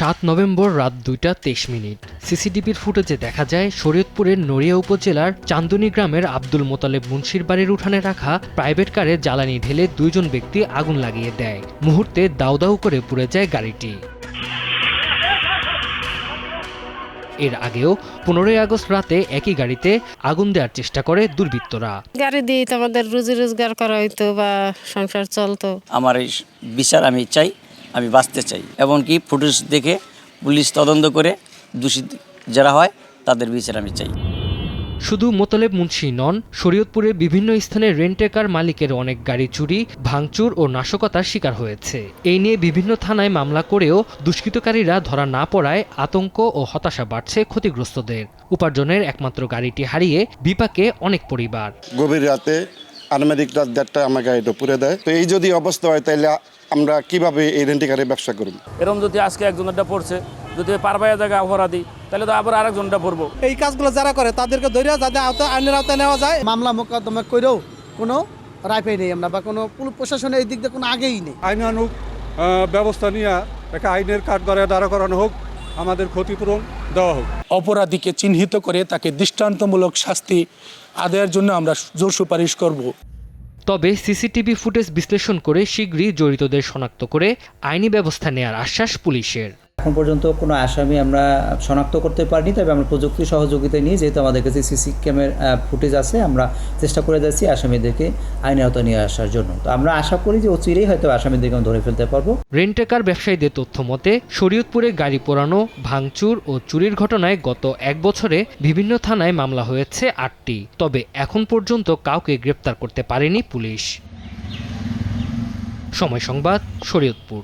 7 November রাত 2:23। সিসিটিভির ফুটেজে দেখা যায় শরীয়তপুরের নড়িয়া উপজেলার চান্দনী গ্রামের আব্দুল মোতালেব মুন্সির বাড়ির উঠানে রাখা প্রাইভেট কারে জ্বালানি ঢেলে দুইজন ব্যক্তি আগুন লাগিয়ে দেয়। মুহূর্তে দাউ দাউ করে পুড়ে যায় গাড়িটি। এর আগেও 15 আগস্ট রাতে একই গাড়িতে আগুন দেওয়ার চেষ্টা করে দুর্বৃত্তরা। গাড়ি দিয়ে তো আমাদের রুজি রোজগার করা হইতো বা সংসার চলতো। আমার এই বিচার আমি চাই, আমি বাঁচতে চাই। এমনকি ফুটেজ দেখে পুলিশ তদন্ত করে দোষী যারা হয় তাদের বিচার আমি চাই। শুধু মোতালেব মুন্সি নন, শরীয়তপুরে বিভিন্ন স্থানে রেন্টেকার মালিকের অনেক গাড়ি চুরি, ভাঙচুর ও নাশকতার শিকার হয়েছে। এই নিয়ে বিভিন্ন থানায় মামলা করেও দুষ্কৃতকারীরা ধরা না পড়ায় আতঙ্ক ও হতাশা বাড়ছে ক্ষতিগ্রস্তদের। উপার্জনের একমাত্র গাড়িটি হারিয়ে বিপাকে অনেক পরিবার। গভীর রাতে আনুমানিক রাত 1:30 আমার গাড়িটা পুড়ে দেয়। তো এই যদি অবস্থা হয় তাহলে আমরা কিভাবে এই রেন্টেকারের ব্যবসা করব? এরকম যদি আজকে একজনেরটা পড়ছে, যদি পারবায়া জায়গা অপরাধী, তাহলে তো আবার আরেকজনটা পড়বো। এই কাজগুলো যারা করে তাদেরকে ধরে যাতে আইনের আওতায় নেওয়া যায়। মামলা মোকদ্দমা করেও কোনো রায় পাই নেই আমরা, বা কোনো প্রশাসনের এই দিক দিয়ে কোনো আগেই নেই। আইনানুগ ব্যবস্থা নিয়ে একটা আইনের কাঠগড়ায় দাঁড়া করানো হোক, আমাদের ক্ষতিপূরণ দেওয়া হোক। অপরাধীকে চিহ্নিত করে তাকে দৃষ্টান্তমূলক শাস্তি আদায়ের জন্য আমরা জোর সুপারিশ করব। তবে সিসিটিভি ফুটেজ বিশ্লেষণ করে শীঘ্রই জড়িতদের শনাক্ত করে আইনি ব্যবস্থা নেওয়ার আশ্বাস পুলিশের। এখন পর্যন্ত কোনো আসামি আমরা শনাক্ত করতে পারিনি, তবে আমরা প্রযুক্তি সহযোগিতা নিয়ে, যেহেতু আমাদের কাছে সিসি ক্যামেরা ফুটেজ আছে, আমরা চেষ্টা করে যাচ্ছি আসামিদেরকে আইনের আওতায় নিয়ে আসার জন্য। তো আমরা আশা করি যে অচিরেই হয়তো আসামিদেরকে ধরে ফেলতে পারবো। রেন্টেকার ব্যবসায়ীদের তথ্য মতে শরীয়তপুরে গাড়ি পোড়ানো, ভাঙচুর ও চুরির ঘটনায় গত 1 বছরে বিভিন্ন থানায় মামলা হয়েছে 8টি। তবে এখন পর্যন্ত কাউকে গ্রেপ্তার করতে পারেনি পুলিশ। সময় সংবাদ, শরীয়তপুর।